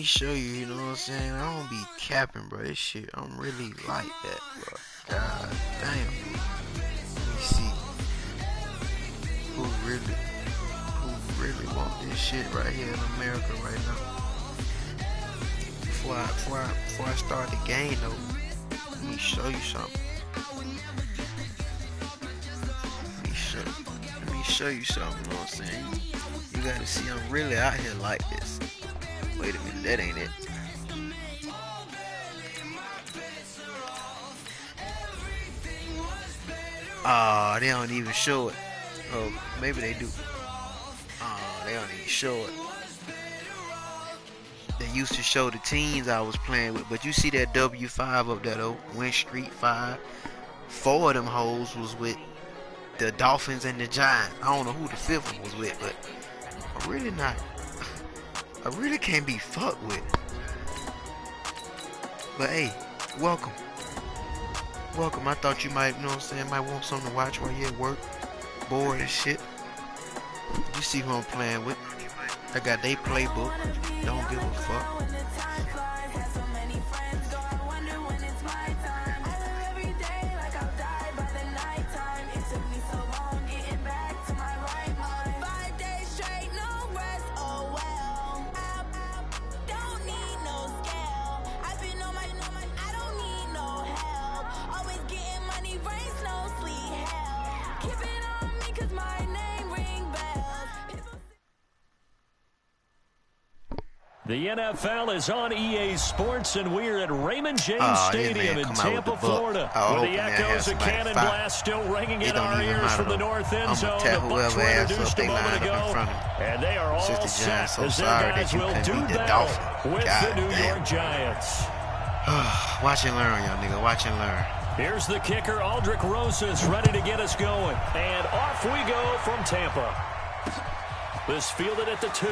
show you, you know what I'm saying? I don't be capping, bro. This shit, I'm really like that, bro. God damn. Let me see. Who really want this shit right here in America right now? Before I start the game though, let me show you something. Let me show you something, you know what I'm saying? You gotta see I'm really out here like this. Wait a minute, that ain't it. Ah, they don't even show it. Oh, maybe they do. They don't even show it. They used to show the teams I was playing with, but you see that W5 up there though, Win Street 5. 4 of them hoes was with the Dolphins and the Giants. I don't know who the 5th one was with, but I really can't be fucked with. But hey, welcome. Welcome. I thought you might, you know what I'm saying, might want something to watch while you're at work. Bored and shit. You see who I'm playing with. I got they playbook. Don't give a fuck. The NFL is on EA Sports, and we're at Raymond James Stadium in Tampa, Florida, where the echoes of Cannon Blast still ringing in our ears from the north end zone. The Bucs were introduced a moment ago, and they are all set as their guys will do battle with the New York Giants. Watch and learn, y'all nigga. Watch and learn. Here's the kicker, Aldrick Rosas, ready to get us going. And off we go from Tampa. This fielded at the 2.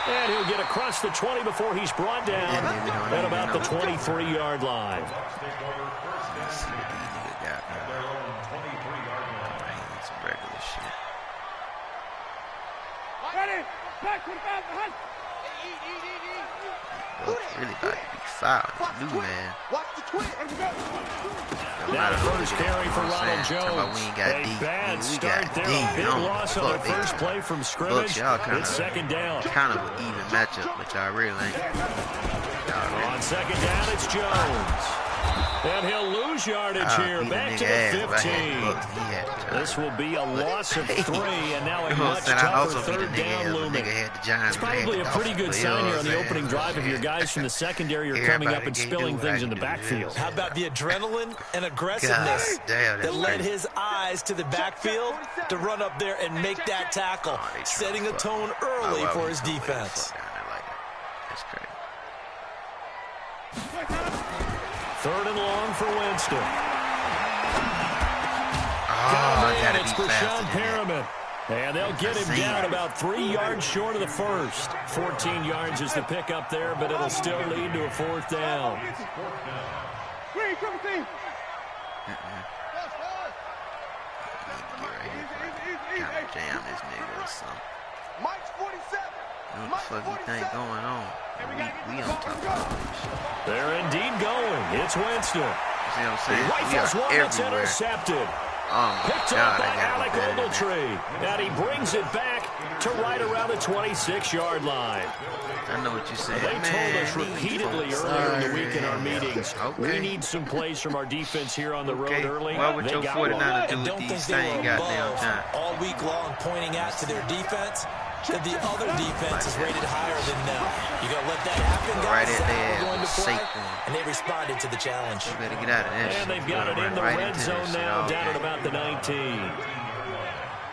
And he'll get across the 20 before he's brought down at about the 23-yard line. Really about to be fouled. New man. Now the first carry for Ronald Jones. We ain't got a D. bad We start got there. D. Big loss on the first play from scrimmage. It's second down. Kind of an even matchup, but y'all really ain't. On second down, it's Jones. And he'll lose yardage here. Back to the 15. This will be a loss of 3, and now a much tougher third down looming. It's probably a pretty good sign here on the opening drive if your guys from the secondary are coming up and spilling things in the backfield. How about the adrenaline and aggressiveness that led his eyes to the backfield to run up there and make that tackle, setting a tone early for his defense. That's crazy. Third and long for Winston. Gotta it's be Sean faster Perriman. And they'll get him down about 3 yards short of the first. 14 yards is the pickup there, but it'll still lead to a 4th down. Jam this nigga or something. What the fuck you think going on? We on top of this. They're indeed going. It's Winston. You see what I'm saying? Rifles one that's intercepted. Picked up by Alec Ogletree. And he brings it back to right around the 26-yard line. I know what you're saying. They told us repeatedly earlier in the week in our meetings, we need some plays from our defense here on the road early. What would your 49ers do and with these same goddamn time? All week long pointing out to their defense that the other defense is rated higher than them. You got to let that happen, guys. Right at there, going to play, Saquon. and they responded to the challenge. You better get out of there. And they've got it in the red zone now, down at about the 19.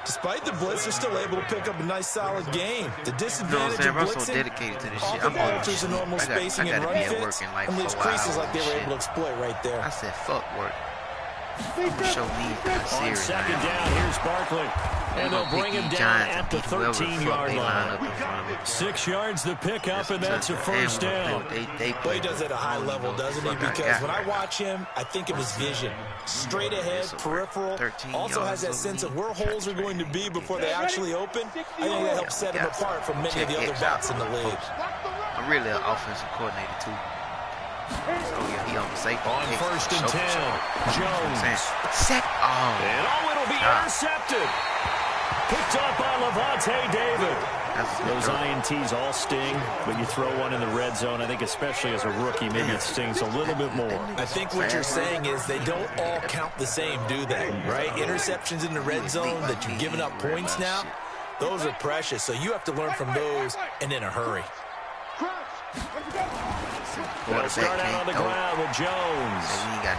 Despite the blitz, they're still able to pick up a nice, solid game. The disadvantage of I'm so blitzing dedicated to this shit. often alters the normal spacing and run fits and leaves creases like they were able to exploit right there. I said, fuck work. Show me how serious. On second down, here's Barkley. And they'll bring him down at the 13-yard line. 6 yards the pickup, and that's a first down. Well, he does it at a high level, doesn't he? Because when I watch him, I think of his vision. Straight ahead, peripheral. Also has that sense of where holes are going to be before they actually open. I think that helps set him apart from many of the other backs in the league. I'm really an offensive coordinator, too. So, yeah, he on the safety. On 1st and 10, Jones. And it'll be intercepted. Picked up by Levante David. Those INTs all sting, but you throw one in the red zone, I think especially as a rookie, maybe it stings a little bit more. I think what you're saying is they don't all count the same, do they? Right? Interceptions in the red zone that you're giving up points now, those are precious. So you have to learn from those and in a hurry. They'll start out on the ground with Jones.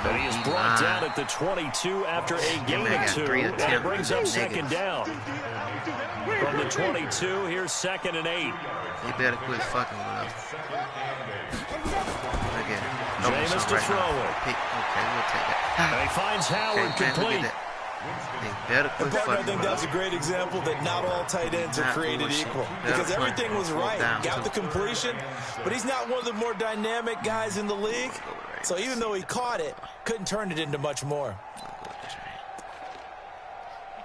But he is brought down at the 22 after a gain of 2. And it brings up 2nd down. From the 22, here's 2nd and 8. He better quit fucking with us. Again. Jameis to throw it. Okay, we'll take it. And he finds Howard complete. I think that's a great example that not all tight ends are created equal. Because everything was right. Got the completion, but he's not one of the more dynamic guys in the league. So even though he caught it, couldn't turn it into much more.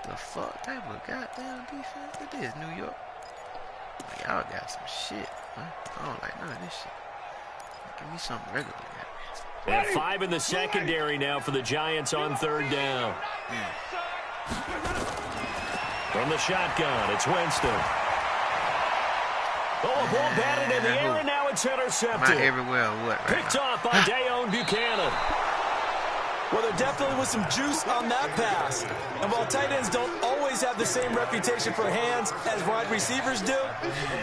The fuck type of goddamn defense it is, New York? Y'all got some shit, huh? I don't like none of this shit. Give me something regular, man. And 5 in the secondary now for the Giants on 3rd down. From the shotgun, it's Winston. Oh, a ball batted in the air, and now it's intercepted. Am I everywhere or what? Picked off by Dayon Buchanan. Well, there definitely was some juice on that pass. And while tight ends don't always have the same reputation for hands as wide receivers do,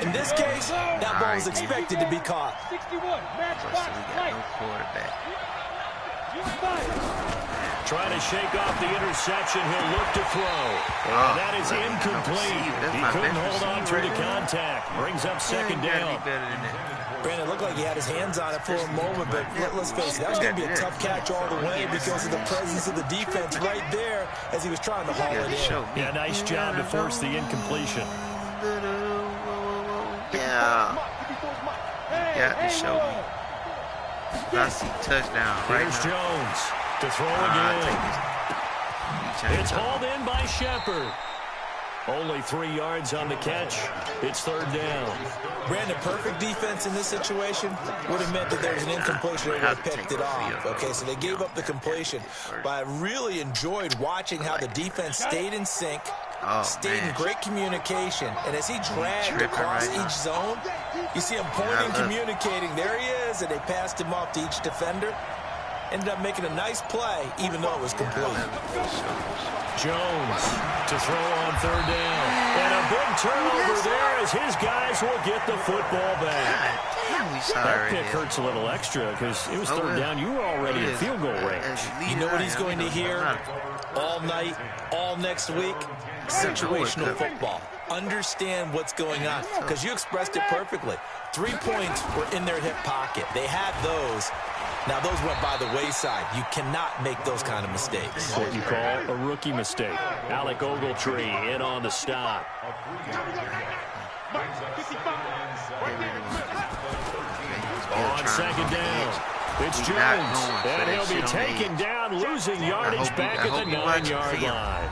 in this case, that ball was expected to be caught. 61, we got no quarterback. Trying to shake off the interception. He'll look to throw. And that is incomplete. He couldn't hold on through the contact. Brings up 2nd down. Brandon, it looked like he had his hands on it for a moment, but let's face it, that was going to be a tough catch all the way because of the presence of the defense right there as he was trying to haul it in. Yeah, nice job to force the incompletion. Yeah. Got to show me. I see touchdown right Here's now. Jones to throw again. It's hauled in by Shepard. Only 3 yards on the catch. It's 3rd down. Brandon, perfect defense in this situation would have meant that there was an incompletion. They would have picked it off. Okay, so they gave up the completion. But I really enjoyed watching how the defense stayed in sync, stayed in great communication. And as he dragged across each zone, you see him pointing, communicating. There he is, and they passed him off to each defender. Ended up making a nice play, even though it was complete. Jones to throw on 3rd down. And a big turnover there as his guys will get the football back. That pick hurts a little extra because it was 3rd down. You were already at field goal range. You know what he's going to hear all night, all next week? Situational football. Understand what's going on because you expressed it perfectly. 3 points were in their hip pocket. They had those. Now, those went by the wayside. You cannot make those kind of mistakes. What you call a rookie mistake. Alec Ogletree in on the stop. On 2nd down, it's Jones. And he'll be taken down, losing yardage back at the 9-yard line.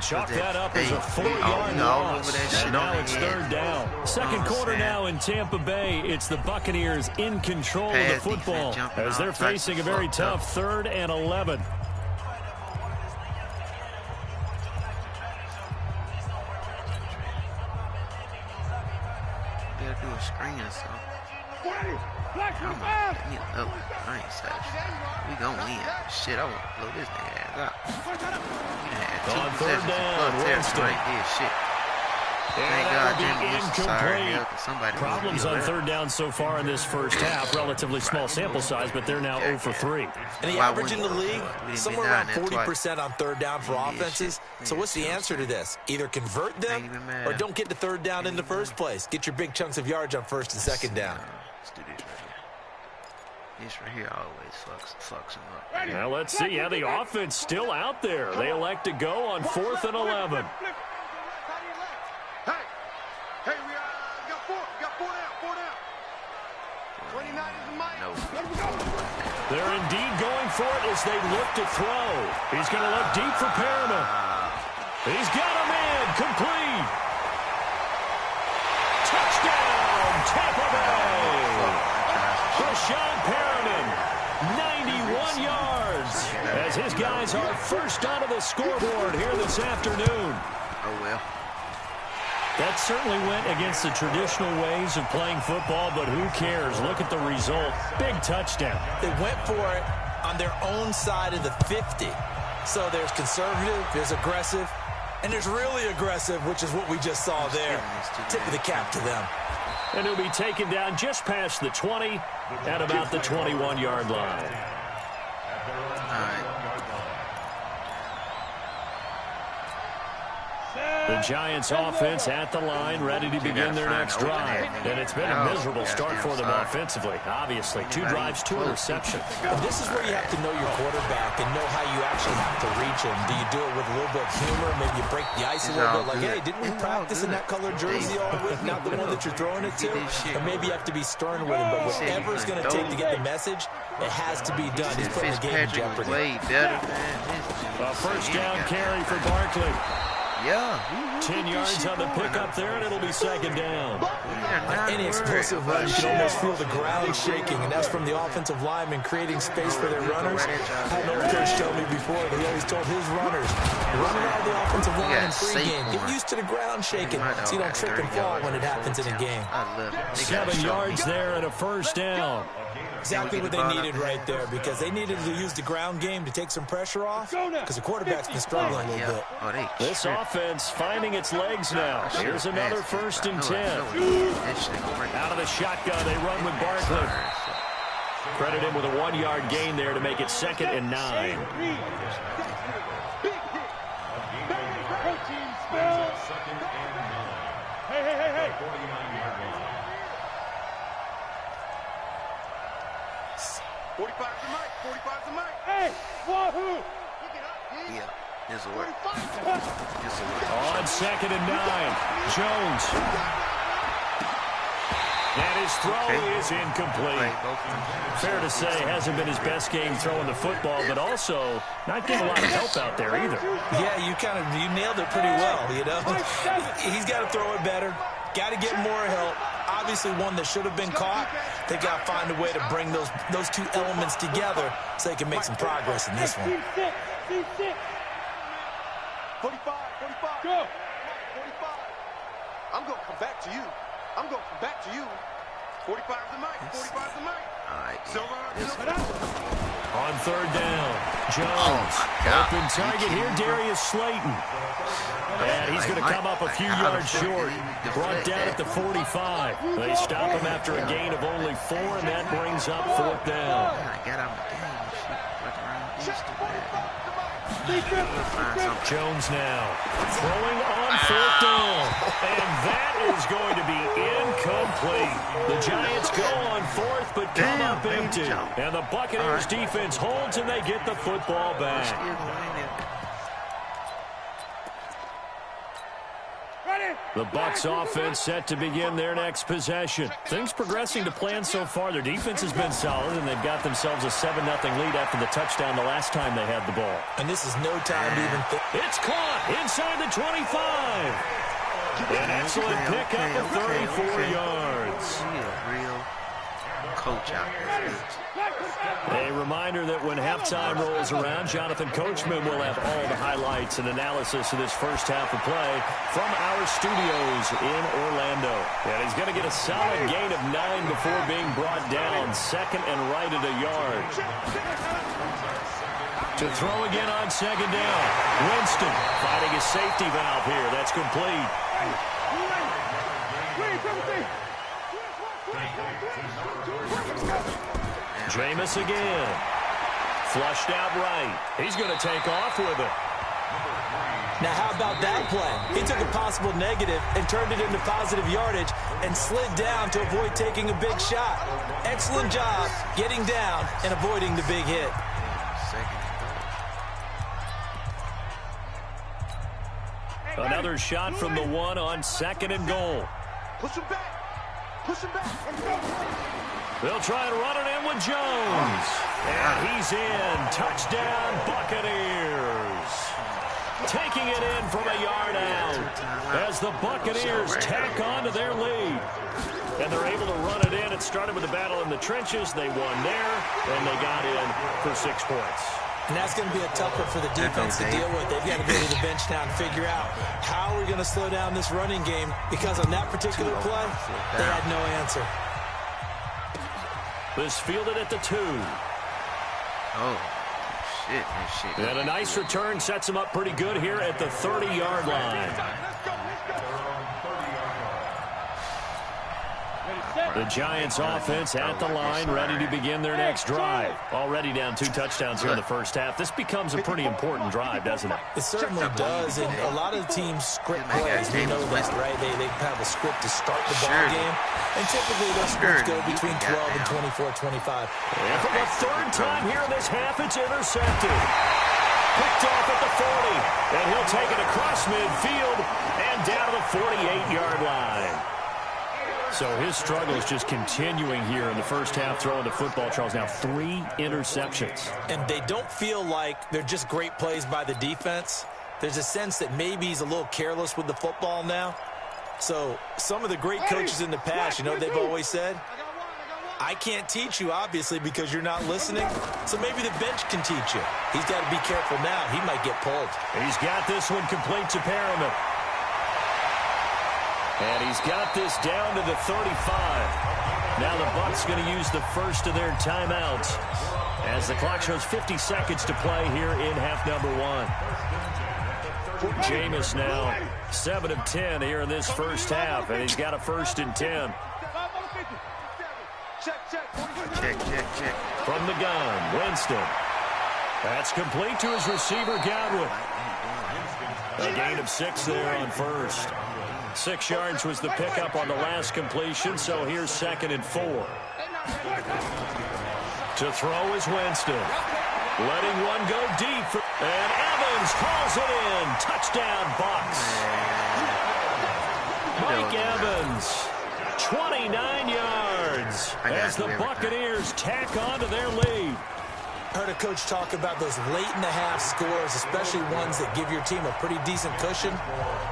Chalk that up as a 4-yard loss. And now it's 3rd down. 2nd quarter now in Tampa Bay. It's the Buccaneers in control of the football as they're facing a very tough 3rd and 11. Gotta do a screen or something. We gonna win. Shit, I want to blow this nigga ass up. On 3rd down, Winston. Incomplete. Problems on 3rd down so far in this first half. Relatively small sample size, but they're now 0 for 3. And the average in the league, somewhere around 40% on 3rd down for offenses. So what's the answer to this? Either convert them or don't get to 3rd down in the first place. Get your big chunks of yards on 1st and 2nd down. Let's do this right here. This right here always fucks them up. Now let's see. Yeah, the offense still out there. They elect to go on 4th and 11. No. They're indeed going for it as they look to throw. He's going to look deep for Perriman. He's got a man. Complete. Touchdown, Tampa Bay. Rashawn Perriman, 91 yards, as his guys are first onto the scoreboard here this afternoon. Oh, well. That certainly went against the traditional ways of playing football, but who cares? Look at the result. Big touchdown. They went for it on their own side of the 50. So there's conservative, there's aggressive, and there's really aggressive, which is what we just saw there. Tip of the cap to them. And he'll be taken down just past the 20 at about the 21-yard line. The Giants offense at the line, ready to begin their next drive. And it's been a miserable start for them offensively. Obviously, 2 drives, 2 interceptions. And this is where you have to know your quarterback and know how you actually have to reach him. Do you do it with a little bit of humor? Maybe you break the ice a little bit. Like, hey, didn't we practice in that colored jersey all week? Not the one that you're throwing it to? Or maybe you have to be stern with him. But whatever it's going to take to get the message, it has to be done. He's putting the game in jeopardy. A first down carry for Barkley. Yeah. 10 yards on the pickup there, and it'll be second down. On any explosive run, you can almost feel the ground shaking, and that's from the offensive linemen creating space for their runners. I had an old coach tell me before that he always told his runners, run around the offensive line in pregame. Get used to the ground shaking so you don't trip and fall when it happens in a game. 7 yards there and a first down. Exactly what they needed right there, because they needed to use the ground game to take some pressure off, because the quarterback's been struggling a little bit. This offense finding its legs now. Here's another 1st and 10. Out of the shotgun, they run with Barkley. Credit him with a 1-yard gain there to make it 2nd and 9. Hey. 45's the mic. 45's the mic. Hey, wahoo! Yeah, this will work. On 2nd and 9, Jones. And his throw is incomplete. Fair to say, hasn't been his best game throwing the football, but also not getting a lot of help out there either. Yeah, you nailed it pretty well, you know. He's got to throw it better. Got to get more help. Obviously one that should have been caught. They got to find a way to bring those 2 elements together so they can make some progress in this one. 45. Go. 45. I'm going to come back to you. 45's the mic. 45's the mic. All right. On 3rd down, Jones. Open target here, Darius Slayton. And he's going to come up a few yards short. Brought down at the 45. They stop him after a gain of only 4, and that brings up 4th down. Jones now throwing on 4th down. And that is going to be incomplete. The Giants go on 4th, but come up empty. And the Buccaneers defense holds, and they get the football back. The Bucs offense set to begin their next possession. Things progressing to plan so far. Their defense has been solid, and they've got themselves a 7-0 lead after the touchdown the last time they had the ball. And this is no time to even think. It's caught inside the 25. An excellent pickup of 34 yards. Real coach out there. A reminder that when halftime rolls around, Jonathan Coachman will have all the highlights and analysis of this first half of play from our studios in Orlando. And he's going to get a solid gain of 9 before being brought down, 2nd and right at a yard. To throw again on 2nd down. Winston finding his safety valve here. That's complete. Jameis again. Flushed out right. He's going to take off with it. Now, how about that play? He took a possible negative and turned it into positive yardage and slid down to avoid taking a big shot. Excellent job getting down and avoiding the big hit. Another shot from the 1 on 2nd and goal. Push him back. Push him back. Let's go. They'll try and run it in with Jones. And he's in. Touchdown, Buccaneers. Taking it in from a yard out as the Buccaneers tack on to their lead. And they're able to run it in. It started with a battle in the trenches. They won there, and they got in for 6 points. And that's going to be a tough one for the defense to deal with. They've got to go to the bench now and figure out how we're going to slow down this running game, because on that particular play, they had no answer. This fielded at the 2. Oh, shit. And a nice return sets him up pretty good here at the 30-yard line. The Giants offense at the line, ready to begin their next drive. Already down 2 touchdowns here in the first half. This becomes a pretty important drive, doesn't it? It certainly does, and a lot of the teams script plays. We know that, right? They have a script to start the ball game, and typically those scripts go between 12 and 24, 25. And for the 3rd time here in this half, it's intercepted. Picked off at the 40, and he'll take it across midfield and down to the 48-yard line. So his struggle is just continuing here in the first half, throwing the football. Charles, now 3 interceptions. And they don't feel like they're just great plays by the defense. There's a sense that maybe he's a little careless with the football now. So some of the great coaches in the past, you know what they've always said? I can't teach you, obviously, because you're not listening. So maybe the bench can teach you. He's got to be careful now. He might get pulled. He's got this one complete to Perriman. And he's got this down to the 35. Now the Bucs going to use the first of their timeouts as the clock shows 50 seconds to play here in half number 1. Jameis now 7 of 10 here in this first half, and he's got a 1st and 10. Check. From the gun, Winston. That's complete to his receiver, Godwin. A gain of 6 there on first. 6 yards was the pickup on the last completion, so here's 2nd and 4. To throw is Winston. Letting one go deep. And Evans calls it in. Touchdown, Bucs. Mike Evans, 29 yards as the Buccaneers tack on to their lead. Heard a coach talk about those late-in-the-half scores, especially ones that give your team a pretty decent cushion.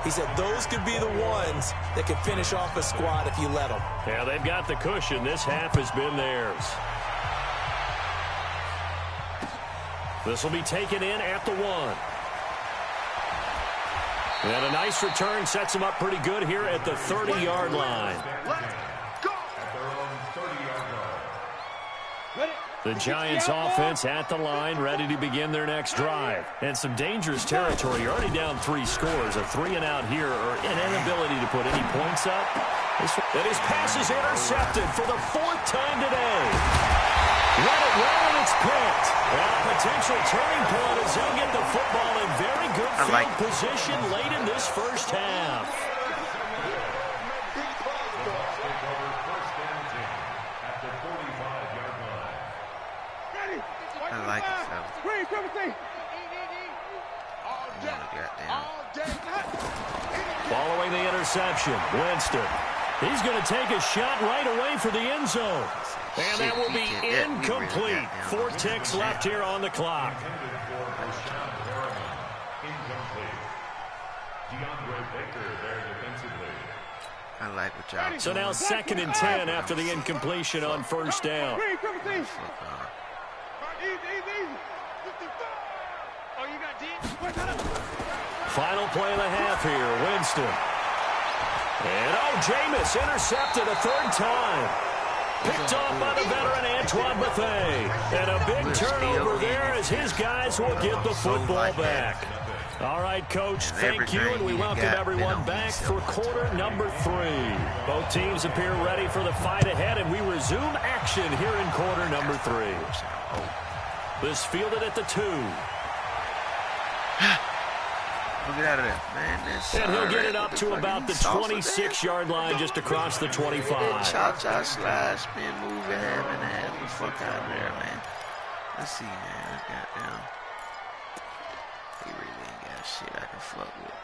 He said those could be the ones that could finish off a squad if you let them. Yeah, they've got the cushion. This half has been theirs. This will be taken in at the 1. And a nice return sets him up pretty good here at the 30-yard line. The Giants offense at the line, ready to begin their next drive. And some dangerous territory. You're already down 3 scores. A 3-and-out here, or an inability to put any points up. And his pass is intercepted for the 4th time today. Let it roll, and it's picked. And a potential turning point as he'll get the football in very good field position late in this first half. I like it, fellas. Following the interception, Winston. He's going to take a shot right away for the end zone. And that will be incomplete. 4 ticks left here on the clock. I like what y'all doing. So now 2nd and 10 after the incompletion on first down. Final play of the half here, Winston. And Jameis intercepted a 3rd time. Picked off by the veteran Antoine Bethea. And a big turnover there as his guys will get the football back. All right, Coach, thank you, and we welcome everyone back for quarter number 3. Both teams appear ready for the fight ahead, and we resume action here in quarter number 3. This fielded at the 2. Get out of there, man. And he'll get it up to about the 26-yard line, just across the 25. Cha-cha slide, spin, move your head, man. Get the fuck out of there, man. Let's see, man. Goddamn. He really ain't got shit I can fuck with.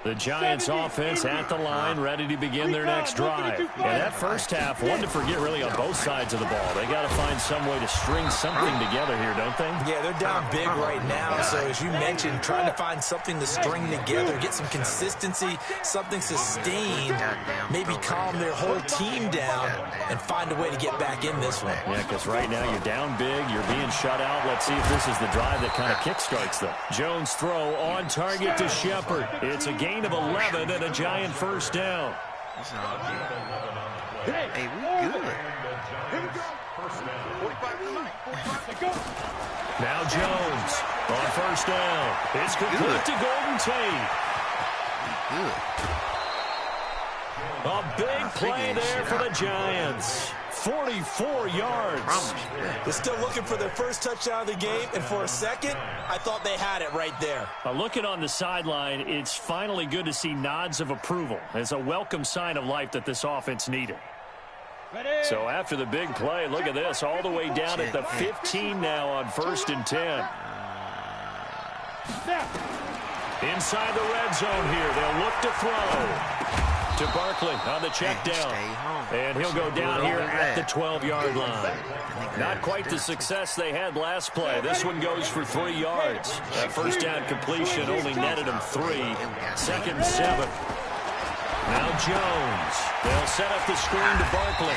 The Giants offense at the line, ready to begin their next drive. And that first half, one to forget really on both sides of the ball. They got to find some way to string something together here, don't they? Yeah, they're down big right now. So as you mentioned, trying to find something to string together, get some consistency, something sustained, maybe calm their whole team down and find a way to get back in this one. Yeah, because right now you're down big, you're being shut out. Let's see if this is the drive that kind of kickstarts them. Jones throw on target to Shepard. It's a gain of 11 and a Giant first down. Hey, we good. Now Jones on first down. It's complete to Golden Tate. Good. A big play there for the Giants. 44 yards. They're still looking for their first touchdown of the game, and for a second, I thought they had it right there. Looking on the sideline, it's finally good to see nods of approval. It's a welcome sign of life that this offense needed. So after the big play, look at this, all the way down at the 15 now on 1st and 10. Inside the red zone here, they'll look to throw. To Barkley on the check down. And he'll go down here at the 12-yard line. Not quite the success they had last play. This one goes for 3 yards. That first down completion only netted him 3. 2nd and 7. Now Jones. They'll set up the screen to Barkley.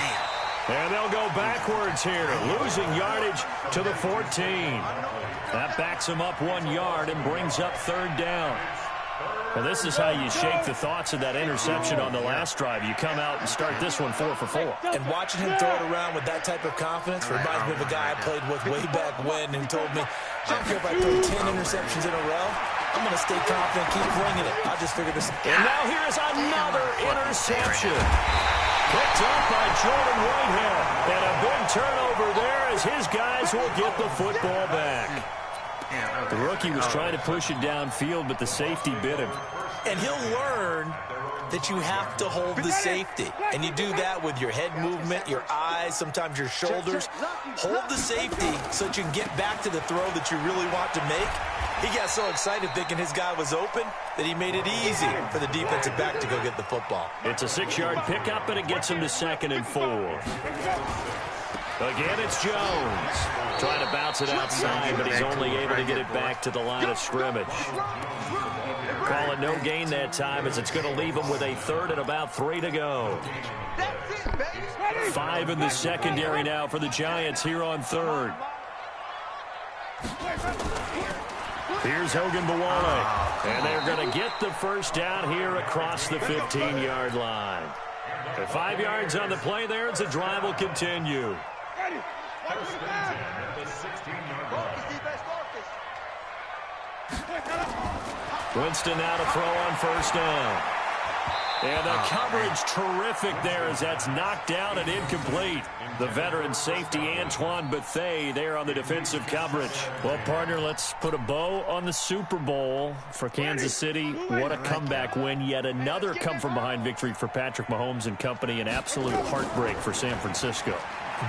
And they'll go backwards here, losing yardage to the 14. That backs him up 1 yard and brings up 3rd down. Well, this is how you shake the thoughts of that interception on the last drive. You come out and start this one 4 for 4. And watching him throw it around with that type of confidence reminds me of a guy I played with way back when who told me, I don't care if I throw 10 interceptions in a row, I'm going to stay confident, keep winging it. I just figured this. And now here's another interception. Picked up by Jordan Whitehead. And a big turnover there as his guys will get the football back. The rookie was trying to push it downfield, but the safety bit him. And he'll learn that you have to hold the safety. And you do that with your head movement, your eyes, sometimes your shoulders. Hold the safety so that you can get back to the throw that you really want to make. He got so excited thinking his guy was open that he made it easy for the defensive back to go get the football. It's a 6-yard pickup, and it gets him to 2nd and 4. Again, it's Jones. Trying to bounce it outside, but he's only able to get it back to the line of scrimmage. Call it no gain that time as it's going to leave him with a 3rd and about 3 to go. 5 in the secondary now for the Giants here on 3rd. Here's Hogan Bawale. And they're going to get the first down here across the 15-yard line. 5 yards on the play there as the drive will continue. Winston now to throw on first down. And the coverage terrific there as that's knocked down and incomplete. The veteran safety Antoine Bethea there on the defensive coverage. Well, partner, let's put a bow on the Super Bowl for Kansas City. What a comeback win. Yet another come-from-behind victory for Patrick Mahomes and company. An absolute heartbreak for San Francisco.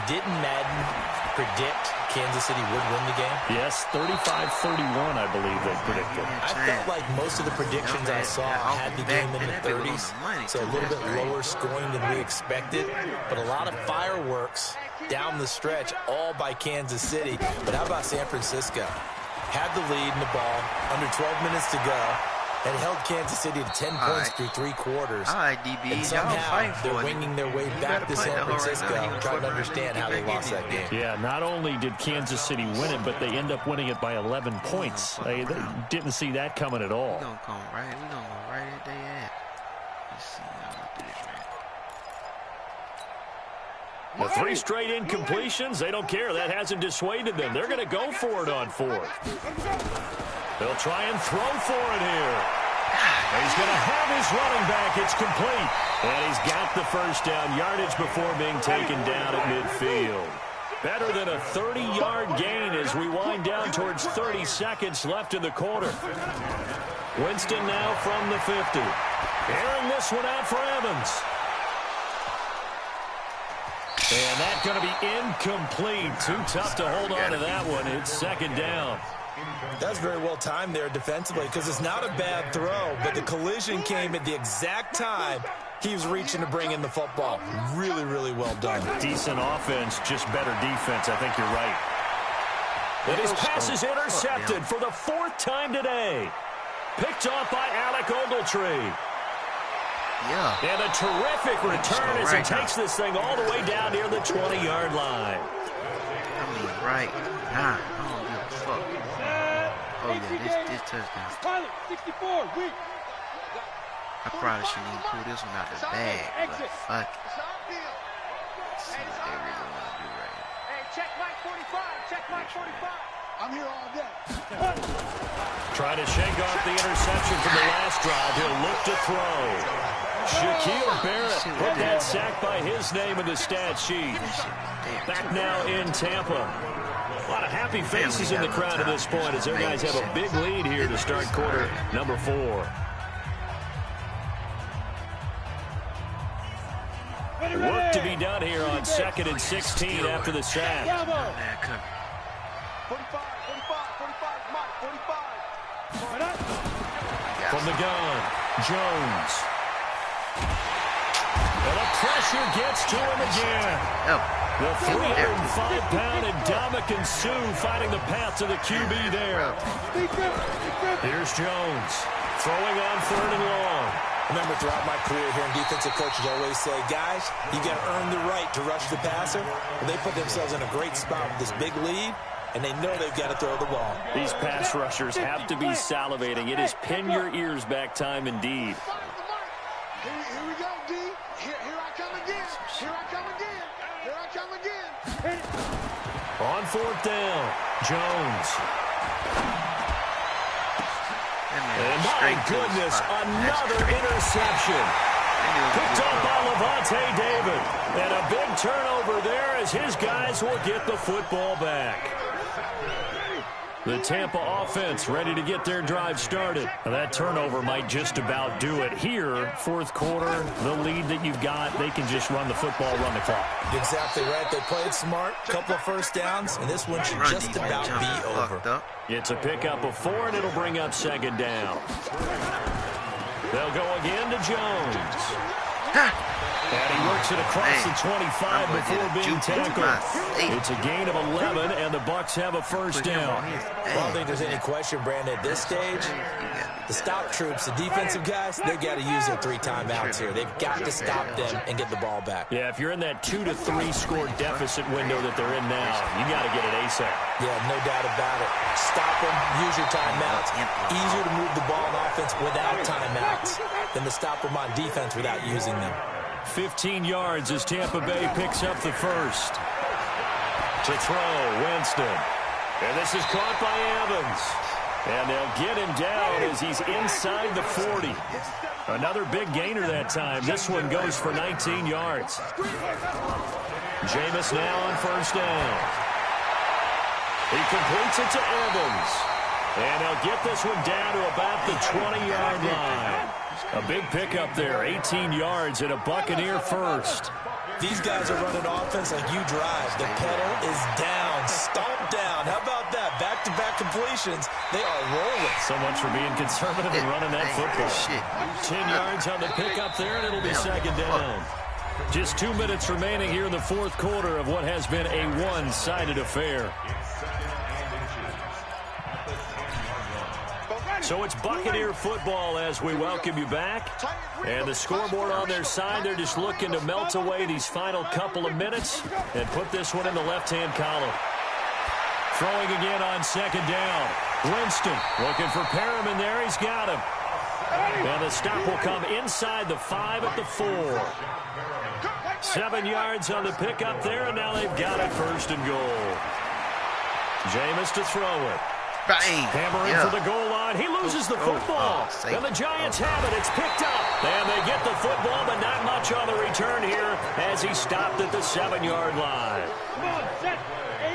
Didn't Madden predict Kansas City would win the game? Yes, 35-31, I believe they predicted. I felt like most of the predictions I saw had the game in the 30s, so a little bit lower scoring than we expected, but a lot of fireworks down the stretch, all by Kansas City. But how about San Francisco? Had the lead in the ball, under 12 minutes to go, and held Kansas City to 10 points through 3 quarters. And somehow they're winging their way back to San Francisco, trying to understand how they lost that game. Yeah, not only did Kansas City win it, but they end up winning it by 11 points. They didn't see that coming at all. We're going to go right at they at. Let's see how this, man. The 3 straight incompletions, they don't care. That hasn't dissuaded them. They're going to go for it on 4th. They'll try and throw for it here. He's going to have his running back. It's complete. And he's got the first down yardage before being taken down at midfield. Better than a 30-yard gain as we wind down towards 30 seconds left in the quarter. Winston now from the 50. Airing this one out for Evans. And that's going to be incomplete. Too tough to hold on to that one. It's 2nd down. That's very well timed there defensively because it's not a bad throw, but the collision came at the exact time he was reaching to bring in the football. Really, really well done. Decent offense, just better defense. I think you're right. And his pass is intercepted for the 4th time today. Picked off by Alec Ogletree. Yeah. And a terrific return as he takes this thing all the way down near the 20-yard line. I mean, right now, I don't give a fuck. Oh, yeah, this touchdown. 64, weak. I probably shouldn't even pull this one out the bag, but fuck it. Let's see what they really want to do right here. Hey, check Mike 45. Check Mike 45. I'm here all day. Trying to shake off the interception from the last drive. He'll look to throw. Shaquille Barrett put that sack by his name in the stat sheet. Back now in Tampa. A lot of happy faces in the crowd at this point as their guys have a big lead here to start quarter number 4. Work to be done here on 2nd and 16 after the sack. 45, Mike, 45. From the gun, Jones. And the pressure gets to him again. The 305-pound Ndamukong Suh finding the path to the QB there. Here's Jones throwing on 3rd and long. Remember, throughout my career here in defensive coaches always say, guys, you got to earn the right to rush the passer. Well, they put themselves in a great spot with this big lead, and they know they've got to throw the ball. These pass rushers have to be salivating. It is pin your ears back time indeed. Here we go, D. Here I come again. Here I come again. Here I come again. On 4th down, Jones. And my goodness, another interception. Picked up by Levante David. And a big turnover there as his guys will get the football back. The Tampa offense ready to get their drive started. Now that turnover might just about do it here. 4th quarter, the lead that you've got, they can just run the football, run the clock. Exactly right. They played smart, couple of first downs, and this one should just about be over. It's a pickup of 4, and it'll bring up 2nd down. They'll go again to Jones. And he works it across the 25 before being tackled. It's a gain of 11, and the Bucs have a 1st down. I don't think there's any question, Brandon, at this stage, the stop troops, the defensive guys, they've got to use their 3 timeouts here. They've got to stop them and get the ball back. Yeah, if you're in that 2 to 3 score deficit window that they're in now, you got to get it ASAP. Yeah, no doubt about it. Stop them, use your timeouts. Easier to move the ball on offense without timeouts than to stop them on defense without using them. 15 yards as Tampa Bay picks up the 1st. To throw, Winston. And this is caught by Evans. And they'll get him down as he's inside the 40. Another big gainer that time. This one goes for 19 yards. Jameis now on 1st down. He completes it to Evans. And they'll get this one down to about the 20-yard line. A big pickup there, 18 yards and a Buccaneer 1st. These guys are running offense like you drive. The pedal is down, stomp down. How about that? Back-to-back completions. They are rolling. So much for being conservative and running that football. 10 yards on the pickup there, and it'll be 2nd down. Just 2 minutes remaining here in the 4th quarter of what has been a one-sided affair. So it's Buccaneer football as we welcome you back. And the scoreboard on their side, they're just looking to melt away these final couple of minutes and put this one in the left-hand column. Throwing again on 2nd down. Winston looking for Perriman there. He's got him. And the stop will come inside the 5 at the 4. 7 yards on the pickup there, and now they've got it 1st and goal. Jameis to throw it. Hammering for the goal line. He loses the football. And the Giants have it. It's picked up. And they get the football, but not much on the return here as he stopped at the 7-yard line.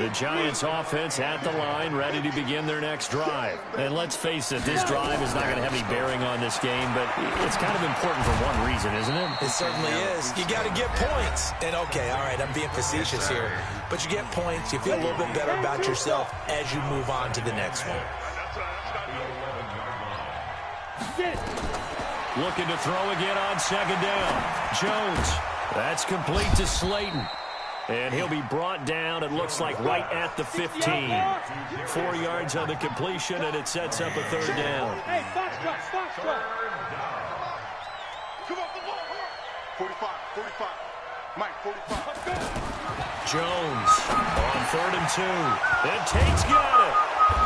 The Giants offense at the line, ready to begin their next drive. And let's face it, this drive is not going to have any bearing on this game, but it's kind of important for one reason, isn't it? It certainly is. You got to get points. And, okay, all right, I'm being facetious here. But you get points, you feel a little bit better about yourself as you move on to the next one. Looking to throw again on second down. Jones. That's complete to Slayton. And he'll be brought down, it looks like, right at the 15. 4 yards on the completion, and it sets up a third down. Hey, fox trot. Come on. 45. Mike, 45. Jones on 3rd and 2. And Tate's got it.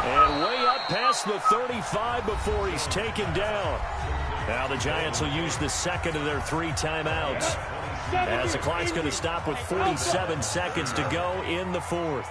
And way up past the 35 before he's taken down. Now the Giants will use the second of their 3 timeouts, as the clock's going to stop with 47 seconds to go in the 4th.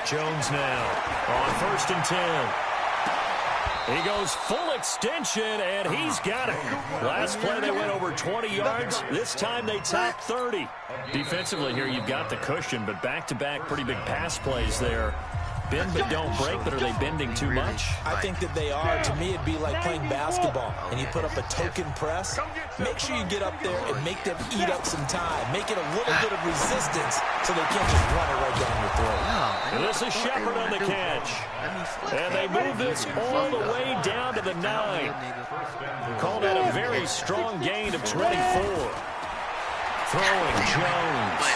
Jones now on 1st and 10. He goes full extension, and he's got it. Last play they went over 20 yards. This time they top 30. Defensively here, you've got the cushion, but back-to-back pretty big pass plays there. Bend but don't break, but are they bending too much? I think that they are. To me, it'd be like playing basketball, and you put up a token press. Make sure you get up there and make them eat up some time. Make it a little bit of resistance so they can't just run it right down your throat. And this is Shepard on the catch. And they move this all the way down to the 9. Called out a very strong gain of 24. Throwing Jones.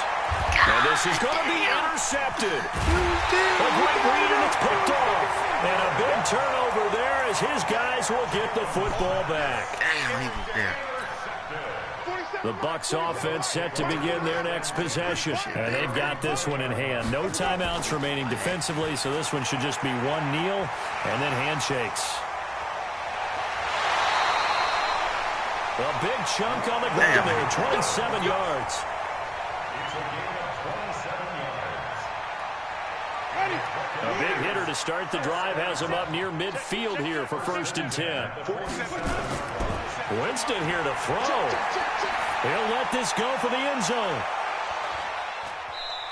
And this is going to be intercepted. A great read, and it's picked off. And a big turnover there as his guys will get the football back. Damn, he was there. The Bucs offense set to begin their next possession. And they've got this one in hand. No timeouts remaining defensively, so this one should just be one kneel and then handshakes. A big chunk on the ground there, 27 yards. A big hitter to start the drive has him up near midfield here for 1st and 10. Winston here to throw. He'll let this go for the end zone.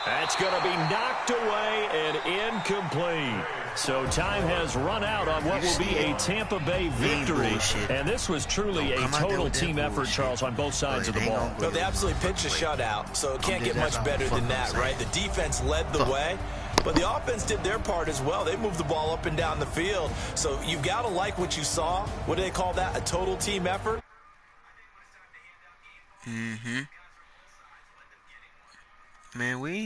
That's going to be knocked away and incomplete. So time has run out on what will be a Tampa Bay victory. And this was truly a total team effort, Charles, on both sides of the ball. Well, they absolutely pitched a shutout, so it can't get much better than that, right? The defense led the way, but the offense did their part as well. They moved the ball up and down the field. So you've got to like what you saw. What do they call that? A total team effort? Man, we